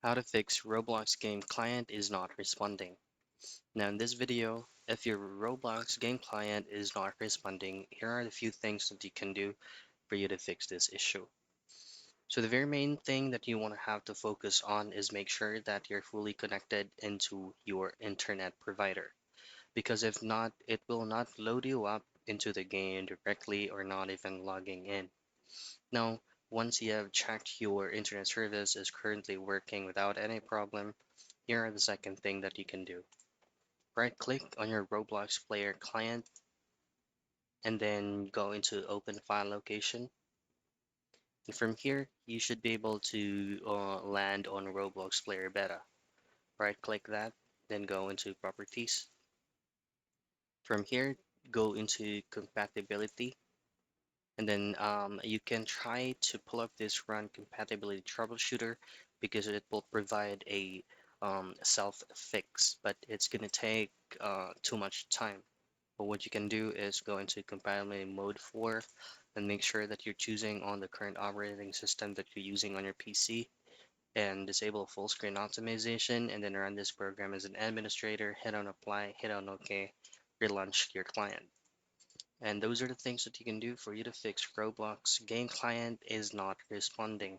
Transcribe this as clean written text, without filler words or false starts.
How to fix Roblox game client is not responding. Now in this video, if your Roblox game client is not responding, here are the few things that you can do for you to fix this issue. So the very main thing that you want to have to focus on is make sure that you're fully connected into your internet provider. Because if not, it will not load you up into the game directly or not even logging in. Now, once you have checked your internet service is currently working without any problem, here are the second thing that you can do. Right click on your Roblox player client and then go into open file location. And from here, you should be able to land on Roblox player beta. Right click that, then go into properties. From here, go into compatibility. And then you can try to pull up this run compatibility troubleshooter because it will provide a self fix, but it's going to take too much time. But what you can do is go into compatibility mode 4 and make sure that you're choosing on the current operating system that you're using on your PC and disable full screen optimization and then run this program as an administrator, hit on apply, hit on OK, relaunch your client. And those are the things that you can do for you to fix Roblox game client is not responding.